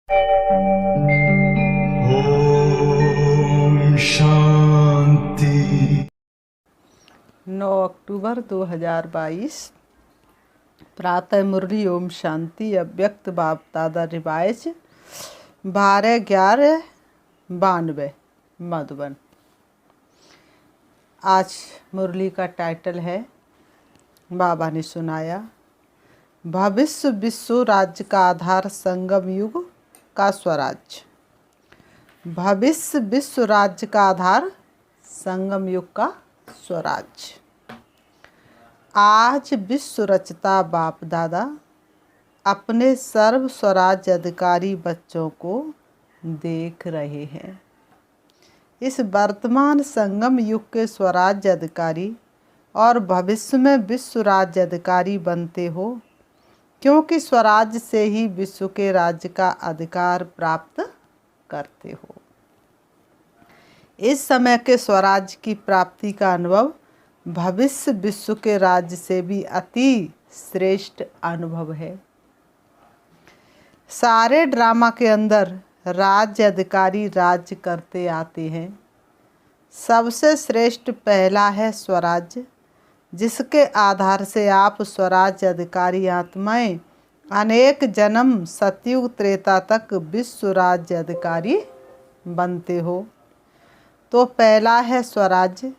ओम शांति। 9 अक्टूबर 2022 प्रातः मुरली ओम शांति। अव्यक्त बाप दादा रिवाइज 12/11/92 मधुबन। आज मुरली का टाइटल है, बाबा ने सुनाया, भविष्य विश्व राज्य का आधार संगम युग का स्वराज्य। भविष्य विश्व राज्य का आधार संगम युग का स्वराज्य। आज विश्व रचता बाप दादा अपने सर्व स्वराज्य अधिकारी बच्चों को देख रहे हैं। इस वर्तमान संगम युग के स्वराज्य अधिकारी और भविष्य में विश्व राज्य अधिकारी बनते हो, क्योंकि स्वराज्य से ही विश्व के राज्य का अधिकार प्राप्त करते हो। इस समय के स्वराज्य की प्राप्ति का अनुभव भविष्य विश्व के राज्य से भी अति श्रेष्ठ अनुभव है। सारे ड्रामा के अंदर राज्य अधिकारी राज्य करते आते हैं। सबसे श्रेष्ठ पहला है स्वराज्य, जिसके आधार से आप स्वराज्य अधिकारी आत्माएं अनेक जन्म सतयुग त्रेता तक विश्व राज्य अधिकारी बनते हो। तो पहला है स्वराज्य,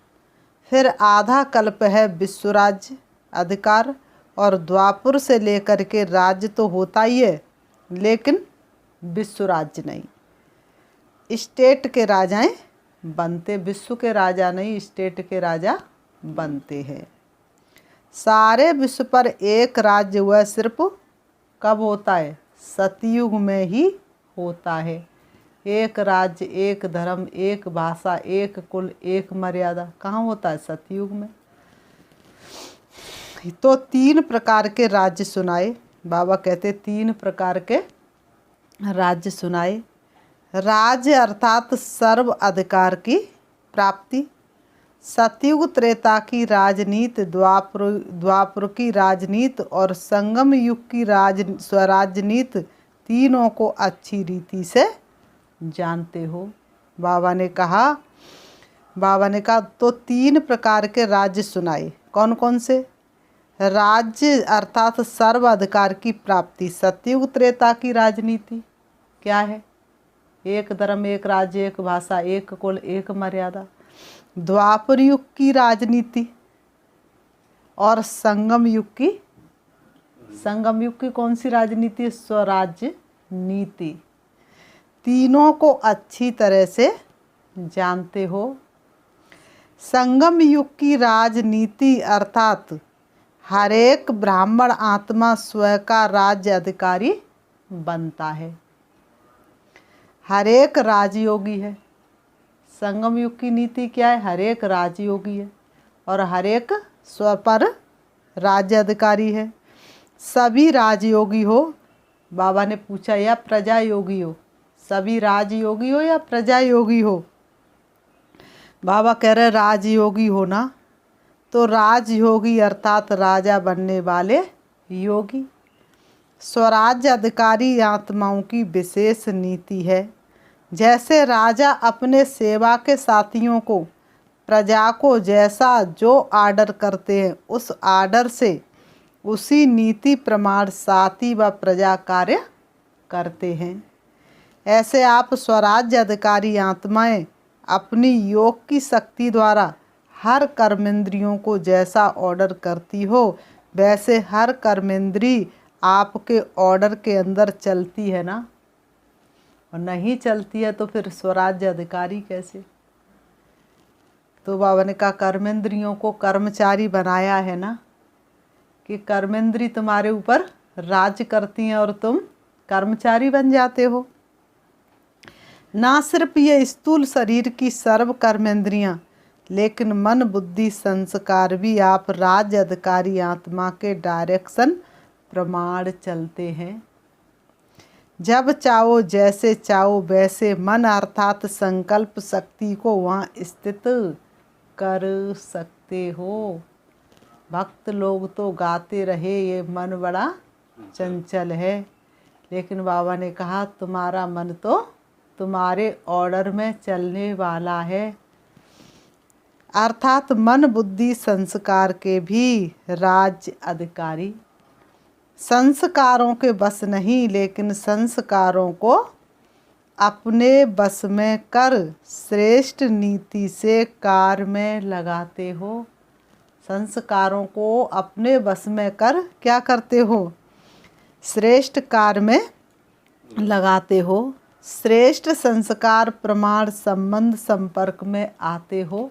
फिर आधा कल्प है विश्व राज्य अधिकार, और द्वापुर से लेकर के राज्य तो होता ही है, लेकिन विश्व राज्य नहीं। स्टेट के राजाएं बनते, विश्व के राजा नहीं, स्टेट के राजा बनते हैं। सारे विश्व पर एक राज्य हुआ सिर्फ कब होता है? सतयुग में ही होता है। एक राज्य, एक धर्म, एक भाषा, एक कुल, एक मर्यादा कहाँ होता है? सतयुग में। तो 3 प्रकार के राज्य सुनाए बाबा। कहते 3 प्रकार के राज्य सुनाए। राज्य अर्थात सर्व अधिकार की प्राप्ति। सतयुग त्रेता की राजनीति, द्वापर की राजनीति और संगम युग की स्वराजनीति, तीनों को अच्छी रीति से जानते हो। बाबा ने कहा तो 3 प्रकार के राज्य सुनाए। कौन कौन से? राज्य अर्थात सर्व अधिकार की प्राप्ति। सतयुग त्रेता की राजनीति क्या है? एक धर्म, एक राज्य, एक भाषा, एक कुल, एक मर्यादा। द्वापर युग की राजनीति और संगम युग की कौन सी राजनीति? स्वराज्य नीति। तीनों को अच्छी तरह से जानते हो। संगम युग की राजनीति अर्थात हर एक ब्राह्मण आत्मा स्वयं का राज्य अधिकारी बनता है। हर एक राजयोगी है। संगम युग की नीति क्या है? हर एक राजयोगी है और हर एक स्व पर राज्य अधिकारी है। सभी राजयोगी हो। बाबा ने पूछा, या प्रजा योगी हो? सभी राजयोगी हो या प्रजा योगी हो? बाबा कह रहे राजयोगी हो ना। तो राजयोगी अर्थात राजा बनने वाले योगी। स्वराज्य अधिकारी आत्माओं की विशेष नीति है। जैसे राजा अपने सेवा के साथियों को, प्रजा को जैसा जो आर्डर करते हैं, उस आर्डर से उसी नीति प्रमाण साथी व प्रजा कार्य करते हैं। ऐसे आप स्वराज्य अधिकारी आत्माएं अपनी योग की शक्ति द्वारा हर कर्मेंद्रियों को जैसा ऑर्डर करती हो, वैसे हर कर्मेंद्री आपके ऑर्डर के अंदर चलती है ना। और नहीं चलती है तो फिर स्वराज्य अधिकारी कैसे? तो बाबा ने कहा कर्मेंद्रियों को कर्मचारी बनाया है ना, कि कर्मेंद्री तुम्हारे ऊपर राज्य करती हैं और तुम कर्मचारी बन जाते हो। ना सिर्फ ये स्थूल शरीर की सर्व कर्मेंद्रियां, लेकिन मन, बुद्धि, संस्कार भी आप राज्य अधिकारी आत्मा के डायरेक्शन प्रमाण चलते हैं। जब चाहो, जैसे चाहो वैसे मन अर्थात संकल्प शक्ति को वहाँ स्थित कर सकते हो। भक्त लोग तो गाते रहे, ये मन बड़ा चंचल है, लेकिन बाबा ने कहा तुम्हारा मन तो तुम्हारे ऑर्डर में चलने वाला है। अर्थात मन बुद्धि संस्कार के भी राज्य अधिकारी। संस्कारों के बस नहीं, लेकिन संस्कारों को अपने बस में कर श्रेष्ठ नीति से कार्य में लगाते हो। संस्कारों को अपने बस में कर क्या करते हो? श्रेष्ठ कार्य में लगाते हो। श्रेष्ठ संस्कार प्रमाण संबंध संपर्क में आते हो।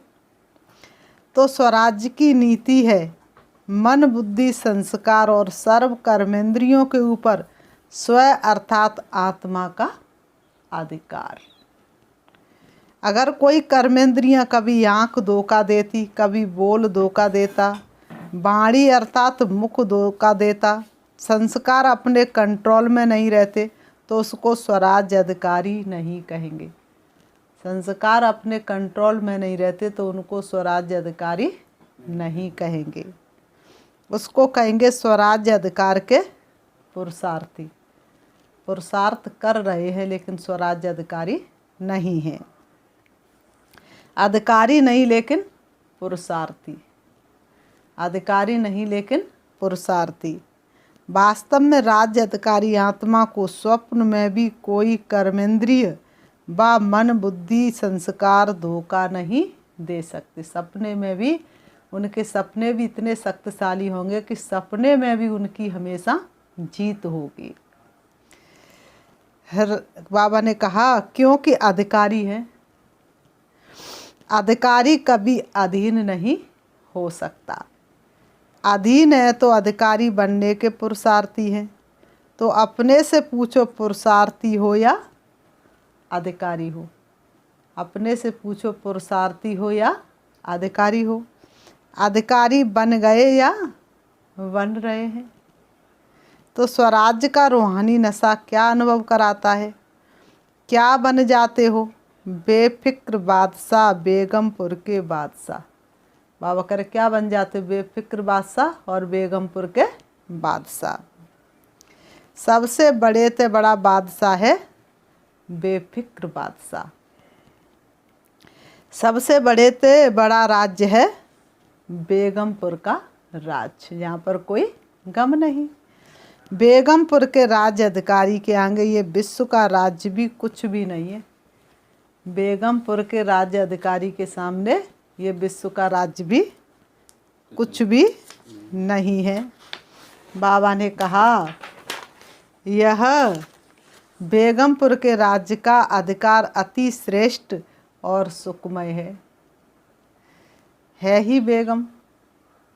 तो स्वराज्य की नीति है मन बुद्धि संस्कार और सर्व कर्मेंद्रियों के ऊपर स्व अर्थात आत्मा का अधिकार। अगर कोई कर्मेंद्रियां कभी आँख धोखा देती, कभी बोल धोखा देता, वाणी अर्थात मुख धोखा देता, संस्कार अपने कंट्रोल में नहीं रहते, तो उसको स्वराज्य अधिकारी नहीं कहेंगे। संस्कार अपने कंट्रोल में नहीं रहते तो उनको स्वराज्य अधिकारी नहीं कहेंगे, उसको कहेंगे स्वराज्य अधिकार के पुरुषार्थी। पुरुषार्थ कर रहे हैं लेकिन स्वराज्य अधिकारी नहीं हैं। अधिकारी नहीं लेकिन पुरुषार्थी, अधिकारी नहीं लेकिन पुरुषार्थी। वास्तव में राज्य अधिकारी आत्मा को स्वप्न में भी कोई कर्मेंद्रिय व मन बुद्धि संस्कार धोखा नहीं दे सकते। सपने में भी उनके सपने भी इतने शक्तिशाली होंगे कि सपने में भी उनकी हमेशा जीत होगी। बाबा ने कहा क्योंकि अधिकारी है। अधिकारी कभी अधीन नहीं हो सकता। अधीन है तो अधिकारी बनने के पुरुषार्थी हैं। तो अपने से पूछो पुरुषार्थी हो या अधिकारी हो। अपने से पूछो पुरुषार्थी हो या अधिकारी हो। अधिकारी बन गए या बन रहे हैं। तो स्वराज्य का रूहानी नशा क्या अनुभव कराता है? क्या बन जाते हो? बेफिक्र बादशाह, बेगमपुर के बादशाह। बाबा करे क्या बन जाते? बेफिक्र बादशाह और बेगमपुर के बादशाह। सबसे बड़े से बड़ा बादशाह है बेफिक्र बादशाह। सबसे बड़े से बड़ा राज्य है बेगमपुर का राज्य, जहाँ पर कोई गम नहीं। बेगमपुर के राज्य अधिकारी के आगे ये विश्व का राज्य भी कुछ भी नहीं है। बेगमपुर के राज्य अधिकारी के सामने ये विश्व का राज्य भी कुछ भी नहीं है। बाबा ने कहा यह बेगमपुर के राज्य का अधिकार अति श्रेष्ठ और सुखमय है ही बेगम।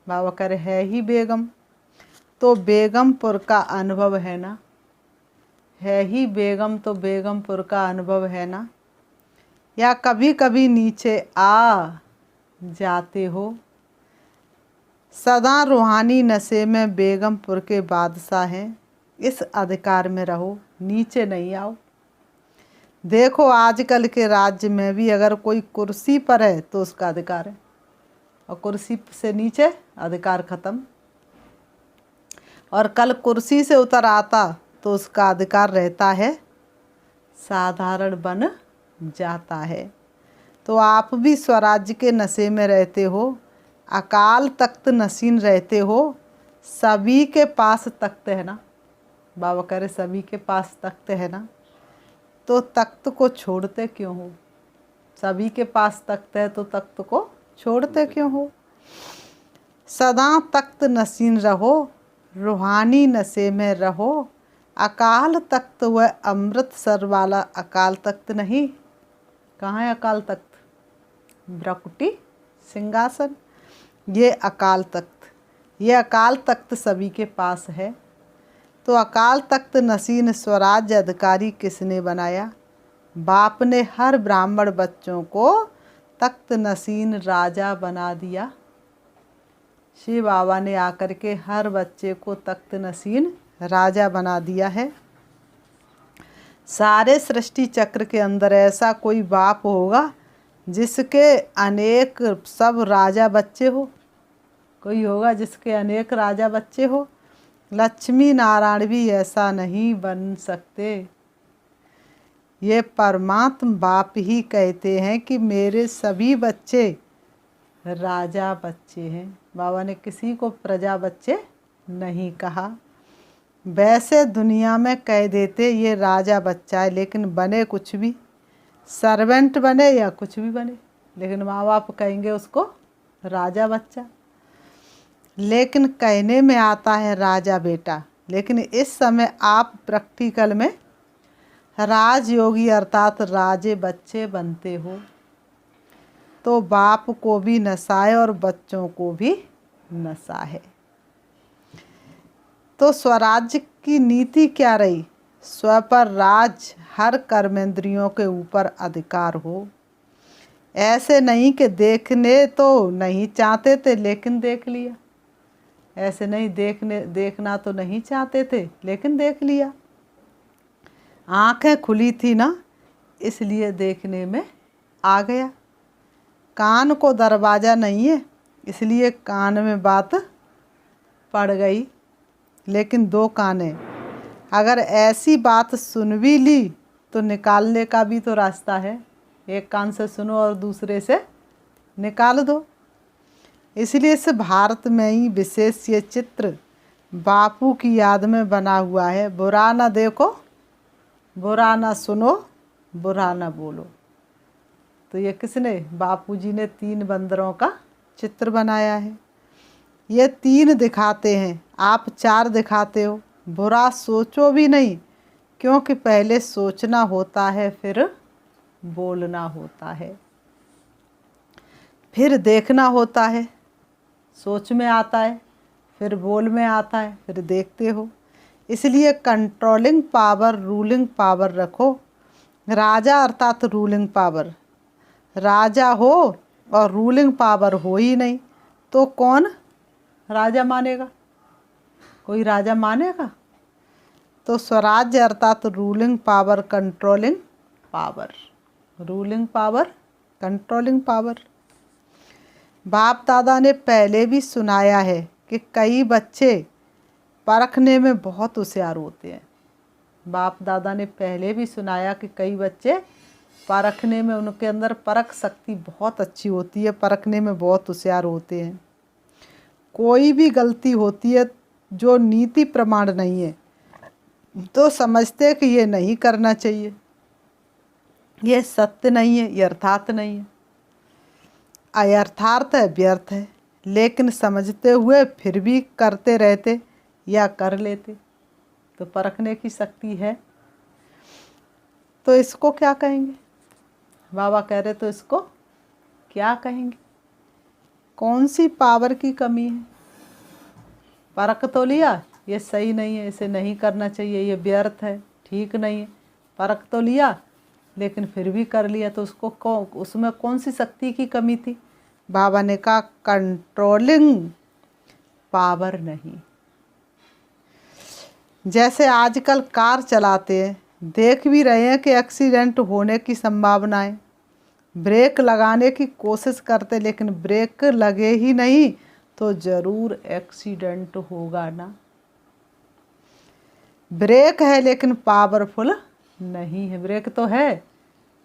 बाबा कह रहे है ही बेगम। तो बेगमपुर का अनुभव है ना, है ही बेगम तो बेगमपुर का अनुभव है ना। या कभी कभी नीचे आ जाते हो। सदा रूहानी नशे में बेगमपुर के बादशाह हैं। इस अधिकार में रहो, नीचे नहीं आओ। देखो आजकल के राज्य में भी अगर कोई कुर्सी पर है तो उसका अधिकार है, और कुर्सी से नीचे अधिकार खत्म। और कल कुर्सी से उतर आता तो उसका अधिकार रहता है, साधारण बन जाता है। तो आप भी स्वराज्य के नशे में रहते हो, अकाल तख्त नशीन रहते हो। सभी के पास तख्त है ना। बाबा कह रहे सभी के पास तख्त है ना, तो तख्त को छोड़ते क्यों हो? सभी के पास तख्त है तो तख्त को छोड़ते क्यों हो? सदा तख्त नशीन रहो, रूहानी नशे में रहो। अकाल तख्त व अमृतसर वाला अकाल तख्त नहीं। कहाँ है अकाल तख्त? ब्रकुटी सिंहासन, ये अकाल तख्त। ये अकाल तख्त सभी के पास है। तो अकाल तख्त नशीन स्वराज्य अधिकारी किसने बनाया? बाप ने हर ब्राह्मण बच्चों को तख्त नशीन राजा बना दिया। शिव बाबा ने आकर के हर बच्चे को तख्त नशीन राजा बना दिया है। सारे सृष्टि चक्र के अंदर ऐसा कोई बाप होगा जिसके अनेक सब राजा बच्चे हो? कोई होगा जिसके अनेक राजा बच्चे हो? लक्ष्मी नारायण भी ऐसा नहीं बन सकते। ये परमात्मा बाप ही कहते हैं कि मेरे सभी बच्चे राजा बच्चे हैं। बाबा ने किसी को प्रजा बच्चे नहीं कहा। वैसे दुनिया में कह देते ये राजा बच्चा है, लेकिन बने कुछ भी, सर्वेंट बने या कुछ भी बने, लेकिन माँ बाप कहेंगे उसको राजा बच्चा। लेकिन कहने में आता है राजा बेटा, लेकिन इस समय आप प्रैक्टिकल में राजयोगी अर्थात राजे बच्चे बनते हो। तो बाप को भी नशा है और बच्चों को भी नशा है। तो स्वराज्य की नीति क्या रही? स्व पर राज, हर कर्मेंद्रियों के ऊपर अधिकार हो। ऐसे नहीं कि देखने तो नहीं चाहते थे लेकिन देख लिया, ऐसे नहीं देखना तो नहीं चाहते थे लेकिन देख लिया। आंखें खुली थी ना, इसलिए देखने में आ गया। कान को दरवाज़ा नहीं है, इसलिए कान में बात पड़ गई। लेकिन दो कान है, अगर ऐसी बात सुन भी ली तो निकालने का भी तो रास्ता है। एक कान से सुनो और दूसरे से निकाल दो। इसलिए इस भारत में ही विशेष ये चित्र बापू की याद में बना हुआ है। बुरा ना देखो, बुरा ना सुनो, बुरा ना बोलो। तो ये किसने? बापूजी ने 3 बंदरों का चित्र बनाया है। ये 3 दिखाते हैं, आप 4 दिखाते हो। बुरा सोचो भी नहीं, क्योंकि पहले सोचना होता है फिर बोलना होता है, फिर देखना होता है। सोच में आता है, फिर बोल में आता है, फिर देखते हो। इसलिए कंट्रोलिंग पावर, रूलिंग पावर रखो। राजा अर्थात रूलिंग पावर। राजा हो और रूलिंग पावर हो ही नहीं तो कौन राजा मानेगा? कोई राजा मानेगा? तो स्वराज्य अर्थात ruling power, controlling power. Ruling power, controlling power. बाप दादा ने पहले भी सुनाया है कि कई बच्चे परखने में बहुत होशियार होते हैं। बाप दादा ने पहले भी सुनाया कि कई बच्चे परखने में, उनके अंदर परख शक्ति बहुत अच्छी होती है, परखने में बहुत होशियार होते हैं। कोई भी गलती होती है जो नीति प्रमाण नहीं है तो समझते कि ये नहीं करना चाहिए, ये सत्य नहीं है, ये अर्थात नहीं है, अयर्थार्थ है, व्यर्थ है। लेकिन समझते हुए फिर भी करते रहते या कर लेते, तो परखने की शक्ति है। तो इसको क्या कहेंगे? बाबा कह रहे तो इसको क्या कहेंगे? कौन सी पावर की कमी है? परख तो लिया, ये सही नहीं है, इसे नहीं करना चाहिए, ये व्यर्थ है, ठीक नहीं है। परख तो लिया लेकिन फिर भी कर लिया, तो उसको उसमें कौन सी शक्ति की कमी थी? बाबा ने कहा कंट्रोलिंग पावर नहीं। जैसे आजकल कार चलाते हैं, देख भी रहे हैं कि एक्सीडेंट होने की संभावना है, ब्रेक लगाने की कोशिश करते, लेकिन ब्रेक लगे ही नहीं तो ज़रूर एक्सीडेंट होगा ना। ब्रेक है लेकिन पावरफुल नहीं है। ब्रेक तो है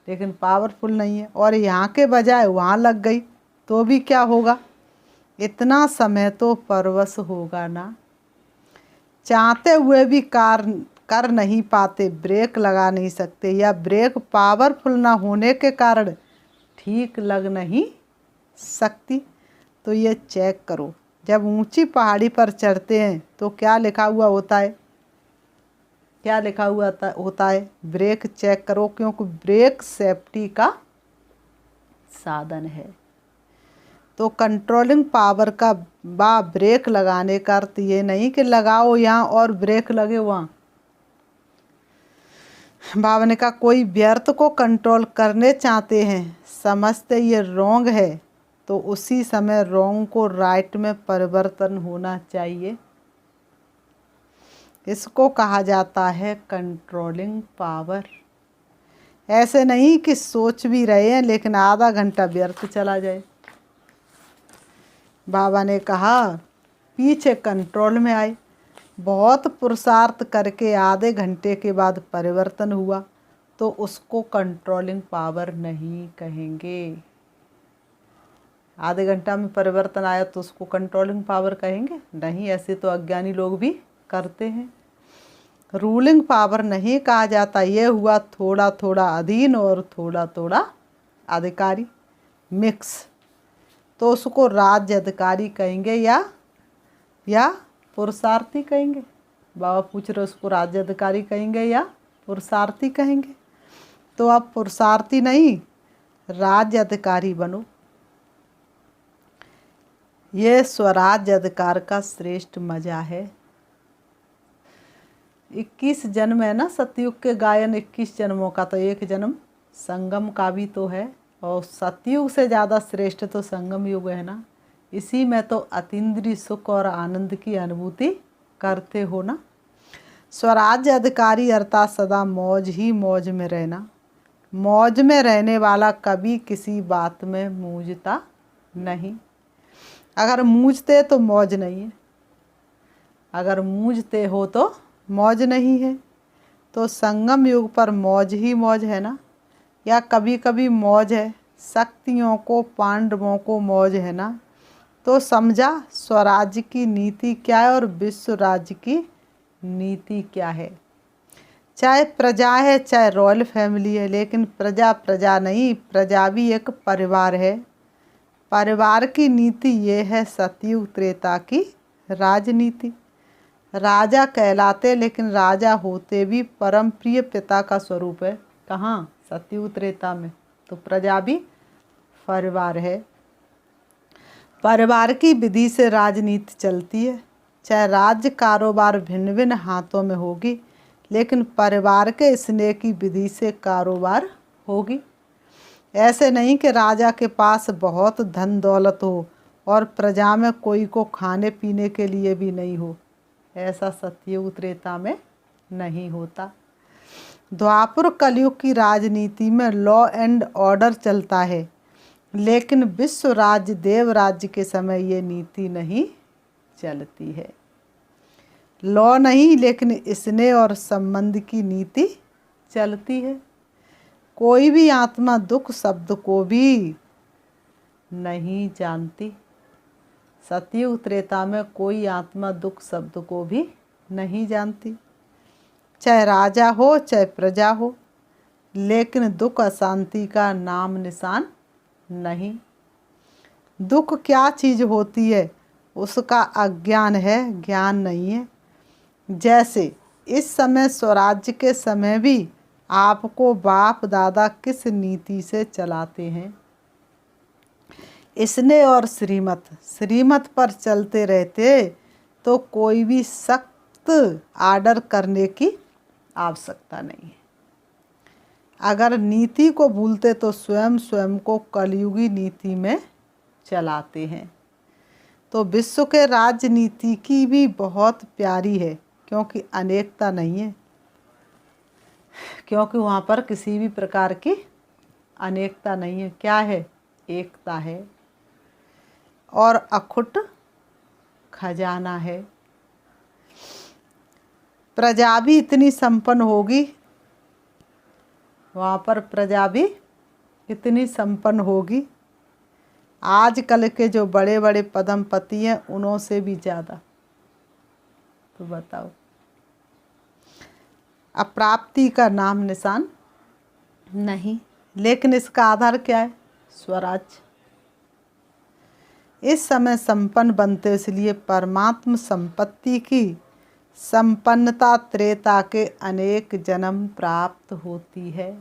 लेकिन पावरफुल नहीं है, और यहाँ के बजाय वहाँ लग गई तो भी क्या होगा? इतना समय तो परवश होगा ना। चाहते हुए भी कार कर नहीं पाते, ब्रेक लगा नहीं सकते, या ब्रेक पावरफुल ना होने के कारण ठीक लग नहीं सकती। तो ये चेक करो, जब ऊंची पहाड़ी पर चढ़ते हैं तो क्या लिखा हुआ होता है? क्या लिखा हुआ होता है? ब्रेक चेक करो, क्योंकि ब्रेक सेफ्टी का साधन है। तो कंट्रोलिंग पावर का ब्रेक लगाने का अर्थ ये नहीं कि लगाओ यहाँ और ब्रेक लगे वहाँ। बाबा ने कहा कोई व्यर्थ को कंट्रोल करने चाहते हैं, समझते ये रॉन्ग है, तो उसी समय रॉन्ग को राइट में परिवर्तन होना चाहिए। इसको कहा जाता है कंट्रोलिंग पावर। ऐसे नहीं कि सोच भी रहे हैं लेकिन आधा घंटा व्यर्थ चला जाए। बाबा ने कहा पीछे कंट्रोल में आए, बहुत पुरुषार्थ करके आधे घंटे के बाद परिवर्तन हुआ तो उसको कंट्रोलिंग पावर नहीं कहेंगे। आधे घंटा में परिवर्तन आया तो उसको कंट्रोलिंग पावर कहेंगे नहीं, ऐसे तो अज्ञानी लोग भी करते हैं। रूलिंग पावर नहीं कहा जाता, ये हुआ थोड़ा थोड़ा अधीन और थोड़ा थोड़ा अधिकारी मिक्स, तो उसको राज्य अधिकारी कहेंगे या पुरुषार्थी कहेंगे। बाबा पूछ रहे उसको राज्य अधिकारी कहेंगे या पुरुषार्थी कहेंगे, तो आप पुरुषार्थी नहीं राज्य अधिकारी बनो। ये स्वराज्य अधिकार का श्रेष्ठ मजा है। 21 जन्म है ना सतयुग के गायन, 21 जन्मों का, तो एक जन्म संगम का भी तो है, और सतयुग से ज़्यादा श्रेष्ठ तो संगम युग है ना। इसी में तो अतीन्द्रिय सुख और आनंद की अनुभूति करते हो ना। स्वराज्य अधिकारी अर्थात सदा मौज ही मौज में रहना। मौज में रहने वाला कभी किसी बात में मूझता नहीं। अगर मूझते तो मौज नहीं है, अगर मूझते हो तो मौज नहीं है। तो संगम युग पर मौज ही मौज है ना, या कभी कभी मौज है। शक्तियों को पांडवों को मौज है ना, तो समझा स्वराज्य की नीति क्या है और विश्व राज्य की नीति क्या है। चाहे प्रजा है चाहे रॉयल फैमिली है, लेकिन प्रजा प्रजा नहीं, प्रजा भी एक परिवार है। परिवार की नीति ये है सतयुग त्रेता की राजनीति। राजा कहलाते लेकिन राजा होते भी परम प्रिय पिता का स्वरूप है। कहाँ? सतयुग त्रेता में। तो प्रजा भी परिवार है। परिवार की विधि से राजनीति चलती है। चाहे राज्य कारोबार भिन्न भिन्न हाथों में होगी, लेकिन परिवार के स्नेह की विधि से कारोबार होगी। ऐसे नहीं कि राजा के पास बहुत धन दौलत हो और प्रजा में कोई को खाने पीने के लिए भी नहीं हो। ऐसा सतयुग त्रेता में नहीं होता। द्वापर कलयुग की राजनीति में लॉ एंड ऑर्डर चलता है, लेकिन विश्व राज्य देव राज्य के समय ये नीति नहीं चलती है। लॉ नहीं, लेकिन स्नेह और संबंध की नीति चलती है। कोई भी आत्मा दुख शब्द को भी नहीं जानती। सतयुग त्रेता में कोई आत्मा दुख शब्द को भी नहीं जानती, चाहे राजा हो चाहे प्रजा हो, लेकिन दुख अशांति का नाम निशान नहीं। दुख क्या चीज़ होती है उसका अज्ञान है, ज्ञान नहीं है। जैसे इस समय स्वराज्य के समय भी आपको बाप दादा किस नीति से चलाते हैं। स्नेह और श्रीमत पर चलते रहते तो कोई भी सख्त आर्डर करने की आवश्यकता नहीं है। अगर नीति को भूलते तो स्वयं को कलयुगी नीति में चलाते हैं। तो विश्व के राजनीति की भी बहुत प्यारी है, क्योंकि अनेकता नहीं है, क्योंकि वहाँ पर किसी भी प्रकार की अनेकता नहीं है। क्या है? एकता है और अखुट खजाना है। प्रजा भी इतनी संपन्न होगी, वहाँ पर प्रजा भी इतनी संपन्न होगी, आजकल के जो बड़े बड़े पदमपति हैं उनों से भी ज़्यादा। तो बताओ, अप्राप्ति का नाम निशान नहीं, लेकिन इसका आधार क्या है? स्वराज्य। इस समय संपन्न बनते इसलिए परमात्म संपत्ति की संपन्नता त्रेता के अनेक जन्म प्राप्त होती है।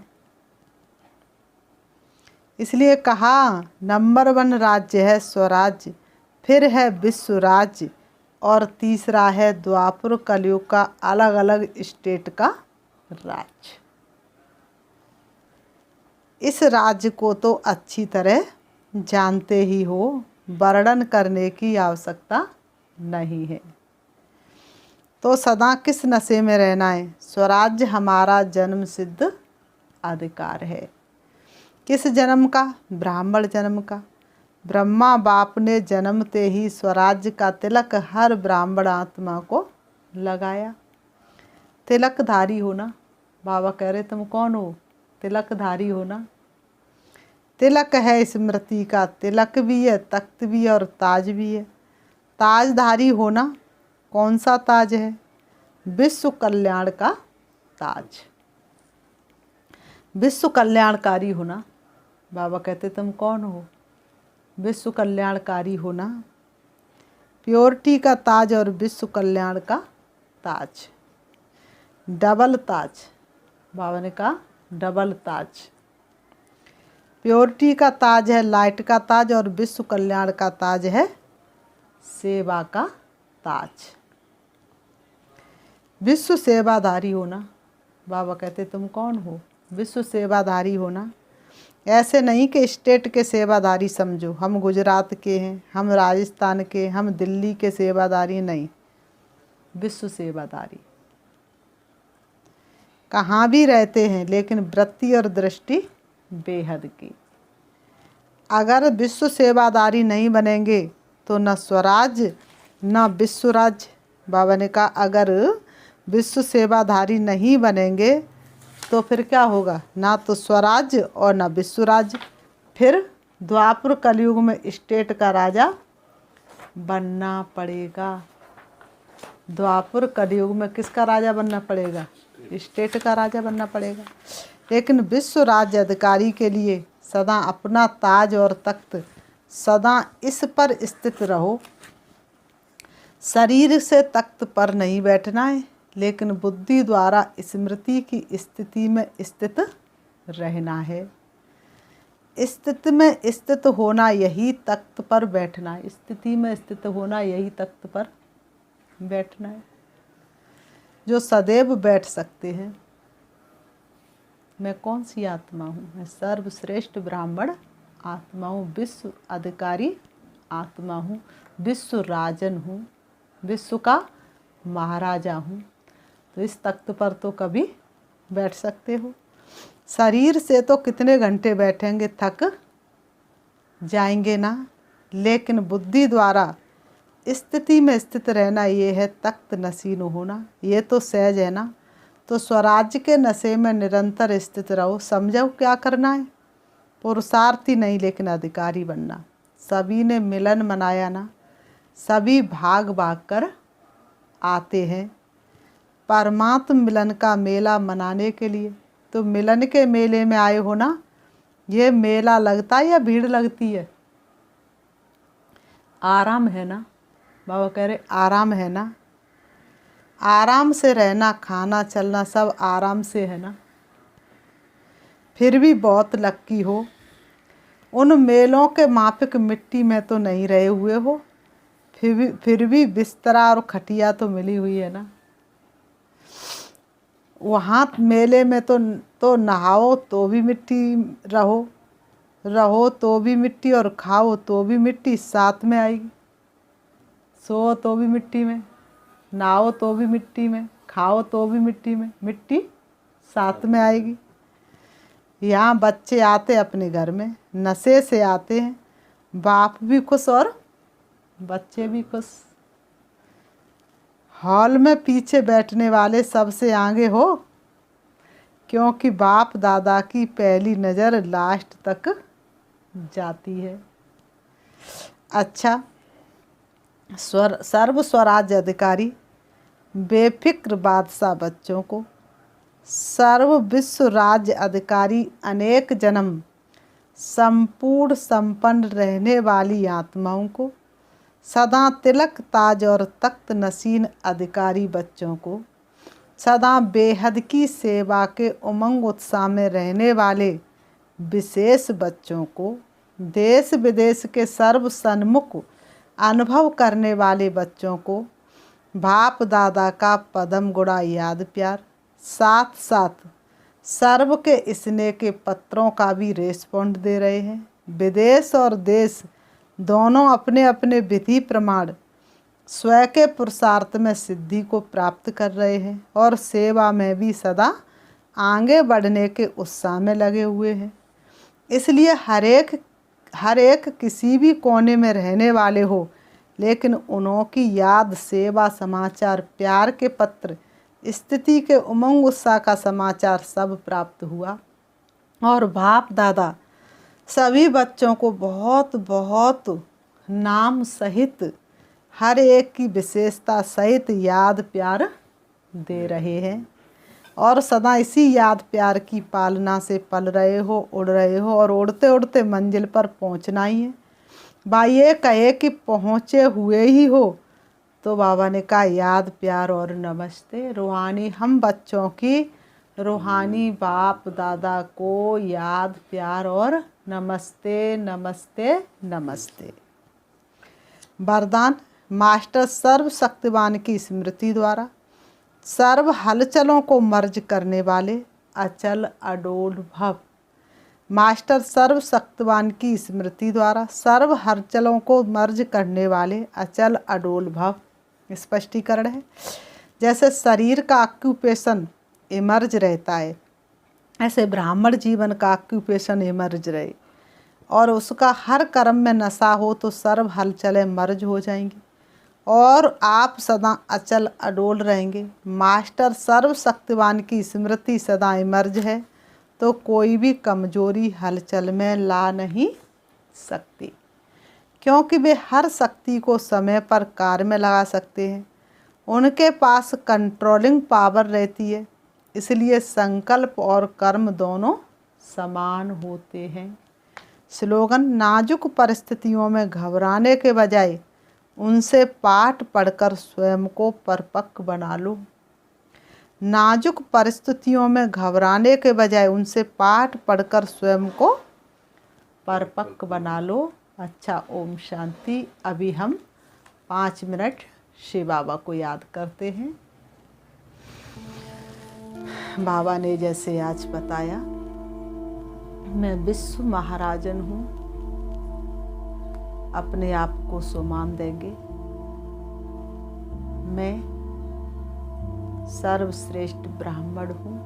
इसलिए कहा नंबर 1 राज्य है स्वराज्य, फिर है विश्व राज्य, और तीसरा है द्वापर कलयुग का अलग अलग स्टेट का राज्य। इस राज्य को तो अच्छी तरह जानते ही हो, वर्णन करने की आवश्यकता नहीं है। तो सदा किस नशे में रहना है? स्वराज्य हमारा जन्म सिद्ध अधिकार है। किस जन्म का? ब्राह्मण जन्म का। ब्रह्मा बाप ने जन्मते ही स्वराज्य का तिलक हर ब्राह्मण आत्मा को लगाया। तिलकधारी होना, बाबा कह रहे तुम कौन हो? तिलकधारी होना। तिलक है स्मृति का, तिलक भी है, तख्त भी है और ताज भी है। ताजधारी होना, कौन सा ताज है? विश्व कल्याण का ताज। विश्व कल्याणकारी होना, बाबा कहते तुम कौन हो? विश्व कल्याणकारी होना। प्योरिटी का ताज और विश्व कल्याण का ताज। डबल ताज, बाबा ने कहा डबल ताज। प्योरिटी का ताज है लाइट का ताज और विश्व कल्याण का ताज है सेवा का ताज। विश्व सेवाधारी होना, बाबा कहते तुम कौन हो? विश्व सेवाधारी होना। ऐसे नहीं कि स्टेट के सेवाधारी समझो, हम गुजरात के हैं, हम राजस्थान के, हम दिल्ली के सेवाधारी नहीं। विश्व सेवाधारी। कहाँ भी रहते हैं लेकिन वृत्ति और दृष्टि बेहद की। अगर विश्व सेवाधारी नहीं बनेंगे तो न स्वराज न विश्व राज्य। बाबा ने कहा अगर विश्व सेवाधारी नहीं बनेंगे तो फिर क्या होगा? ना तो स्वराज्य और ना विश्व राज्य। फिर द्वापर कलयुग में स्टेट का राजा बनना पड़ेगा। द्वापर कलयुग में किसका राजा बनना पड़ेगा? स्टेट का राजा बनना पड़ेगा। लेकिन विश्व राज्य अधिकारी के लिए सदा अपना ताज और तख्त सदा इस पर स्थित रहो। शरीर से तख्त पर नहीं बैठना है, लेकिन बुद्धि द्वारा स्मृति की स्थिति में स्थित रहना है। स्थिति में स्थित होना यही तख्त पर बैठना है। स्थिति में स्थित होना यही तख्त पर बैठना है। जो सदैव बैठ सकते हैं। मैं कौन सी आत्मा हूँ? मैं सर्वश्रेष्ठ ब्राह्मण आत्मा हूँ, विश्व अधिकारी आत्मा हूँ, विश्व राजन हूँ, विश्व का महाराजा हूँ। तो इस तख्त पर तो कभी बैठ सकते हो। शरीर से तो कितने घंटे बैठेंगे, थक जाएंगे ना। लेकिन बुद्धि द्वारा स्थिति में स्थित रहना, ये है तख्त नसीन होना। ये तो सहज है ना। तो स्वराज्य के नशे में निरंतर स्थित रहो। समझो क्या करना है? पुरुषार्थी नहीं लेकिन अधिकारी बनना। सभी ने मिलन मनाया ना, सभी भाग भाग कर आते हैं परमात्म मिलन का मेला मनाने के लिए। तो मिलन के मेले में आए हो ना। ये मेला लगता है या भीड़ लगती है? आराम है ना। बाबा कह रहे आराम है ना। आराम से रहना, खाना चलना सब आराम से है ना। फिर भी बहुत लक्की हो। उन मेलों के माफिक मिट्टी में तो नहीं रहे हुए हो। फिर भी बिस्तरा और खटिया तो मिली हुई है ना। वहाँ मेले में तो नहाओ तो भी मिट्टी, रहो तो भी मिट्टी और खाओ तो भी मिट्टी साथ में आएगी। सो तो भी मिट्टी में, नहाओ तो भी मिट्टी में, खाओ तो भी मिट्टी में, मिट्टी साथ में आएगी। यहाँ बच्चे आते अपने घर में, नशे से आते हैं, बाप भी खुश और बच्चे भी खुश। हॉल में पीछे बैठने वाले सबसे आगे हो, क्योंकि बाप दादा की पहली नज़र लास्ट तक जाती है। अच्छा, सर्व स्वराज्य अधिकारी बेफिक्र बादशाह बच्चों को, सर्व विश्व राज्य अधिकारी अनेक जन्म संपूर्ण संपन्न रहने वाली आत्माओं को, सदा तिलक ताज और तख्त नसीन अधिकारी बच्चों को, सदा बेहद की सेवा के उमंग उत्साह में रहने वाले विशेष बच्चों को, देश विदेश के सर्व सन्मुख अनुभव करने वाले बच्चों को बाप दादा का पदम गुड़ा याद प्यार, साथ साथ सर्व के स्नेह के पत्रों का भी रेस्पॉन्ड दे रहे हैं। विदेश और देश दोनों अपने अपने विधि प्रमाण स्वयं के पुरुषार्थ में सिद्धि को प्राप्त कर रहे हैं और सेवा में भी सदा आगे बढ़ने के उत्साह में लगे हुए हैं। इसलिए हर एक किसी भी कोने में रहने वाले हो लेकिन उन्होंने याद, सेवा समाचार, प्यार के पत्र, स्थिति के उमंग उत्साह का समाचार सब प्राप्त हुआ। और बाप दादा सभी बच्चों को बहुत बहुत नाम सहित हर एक की विशेषता सहित याद प्यार दे रहे हैं। और सदा इसी याद प्यार की पालना से पल रहे हो, उड़ रहे हो, और उड़ते उड़ते मंजिल पर पहुंचना ही है। भाई ये कहे कि पहुँचे हुए ही हो, तो बाबा ने कहा याद प्यार और नमस्ते। रूहानी हम बच्चों की रूहानी बाप दादा को याद प्यार और नमस्ते नमस्ते नमस्ते। वरदान मास्टर सर्वशक्तिवान की स्मृति द्वारा सर्व हलचलों को मर्ज करने वाले अचल अडोल भव। मास्टर सर्वशक्तिवान की स्मृति द्वारा सर्व हलचलों को मर्ज करने वाले अचल अडोल भव। स्पष्टीकरण है, जैसे शरीर का ऑक्यूपेशन इमर्ज रहता है, ऐसे ब्राह्मण जीवन का ऑक्यूपेशन इमर्ज रहे, और उसका हर कर्म में नशा हो तो सर्व हलचलें मर्ज हो जाएंगी और आप सदा अचल अडोल रहेंगे। मास्टर सर्वशक्तिवान की स्मृति सदा इमर्ज है तो कोई भी कमजोरी हलचल में ला नहीं सकती, क्योंकि वे हर शक्ति को समय पर कार्य में लगा सकते हैं। उनके पास कंट्रोलिंग पावर रहती है, इसलिए संकल्प और कर्म दोनों समान होते हैं। स्लोगन नाजुक परिस्थितियों में घबराने के बजाय उनसे पाठ पढ़कर स्वयं को परिपक्व बना लो। नाजुक परिस्थितियों में घबराने के बजाय उनसे पाठ पढ़कर स्वयं को परिपक्व बना लो। अच्छा, ओम शांति। अभी हम 5 मिनट शिव बाबा को याद करते हैं। बाबा ने जैसे आज बताया, मैं विश्व महाराजन हूँ, अपने आप को सम्मान देंगे। मैं सर्वश्रेष्ठ ब्राह्मण हूँ,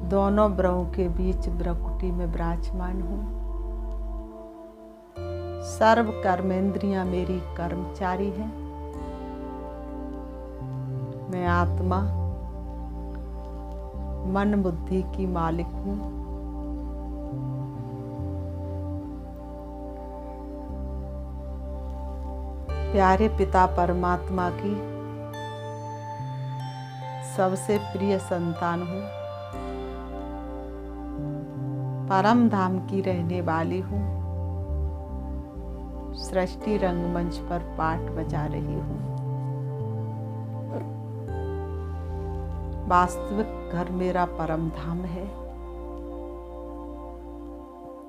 दोनों ब्रहों के बीच ब्रकुटी में विराजमान हूँ। सर्व कर्मेंद्रियां मेरी कर्मचारी हैं। मैं आत्मा मन बुद्धि की मालिक हूँ। प्यारे पिता परमात्मा की सबसे प्रिय संतान हूँ। परम धाम की रहने वाली हूँ। सृष्टि रंगमंच पर पाठ बजा रही हूँ। वास्तविक घर मेरा परम धाम है।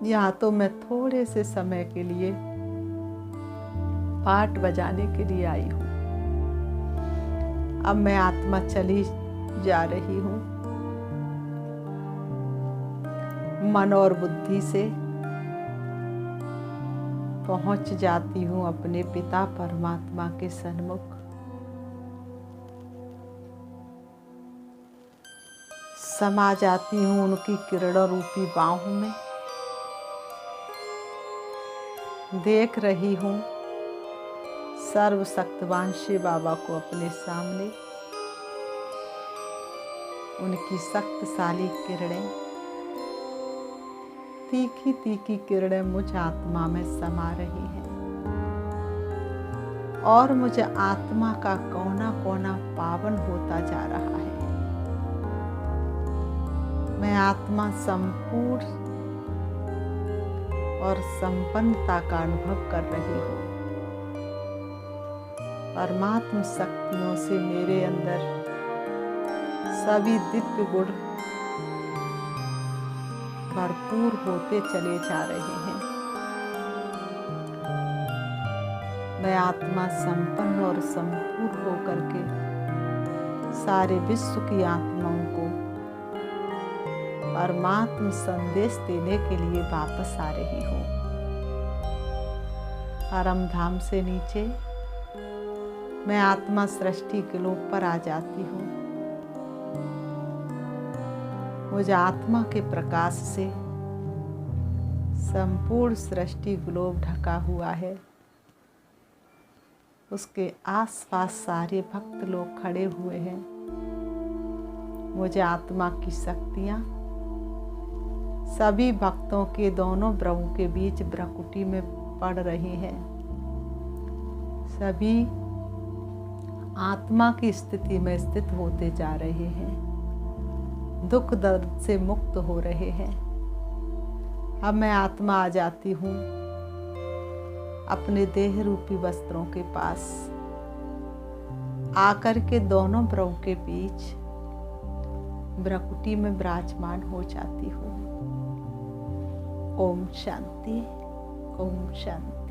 यहाँ तो मैं थोड़े से समय के लिए पाठ बजाने के लिए आई हूँ। अब मैं आत्मा चली जा रही हूँ। मन और बुद्धि से पहुंच जाती हूँ अपने पिता परमात्मा के सन्मुख। समा जाती हूँ उनकी किरणों रूपी बाहों में। देख रही हूँ सर्वशक्तिवान शिव बाबा को अपने सामने। उनकी शक्तिशाली किरणें, तीखी तीखी किरणें मुझ आत्मा में समा रही हैं और मुझे आत्मा का कोना कोना पावन होता जा रहा है। मैं आत्मा संपूर्ण और संपन्नता का अनुभव कर रही हूँ। परमात्म शक्तियों से मेरे अंदर सभी दिव्य गुण भरपूर होते चले जा रहे हैं। मैं आत्मा संपन्न और संपूर्ण होकर के सारे विश्व की आत्माओं को परमात्म संदेश देने के लिए वापस आ रही हूँ। परम धाम से नीचे मैं आत्मा सृष्टि के लोक पर आ जाती हूँ। मुझे आत्मा के प्रकाश से संपूर्ण सृष्टि ग्लोब ढका हुआ है। उसके आसपास सारे भक्त लोग खड़े हुए हैं। मुझे आत्मा की शक्तियाँ सभी भक्तों के दोनों भ्रुओं के बीच भ्रकुटी में पड़ रही हैं। सभी आत्मा की स्थिति में स्थित होते जा रहे हैं, दुख दर्द से मुक्त हो रहे हैं। अब मैं आत्मा आ जाती हूँ अपने देह रूपी वस्त्रों के पास, आकर के दोनों भ्रुओं के बीच भ्रकुटी में विराजमान हो जाती हूँ। ओम शांति, ओम शांति।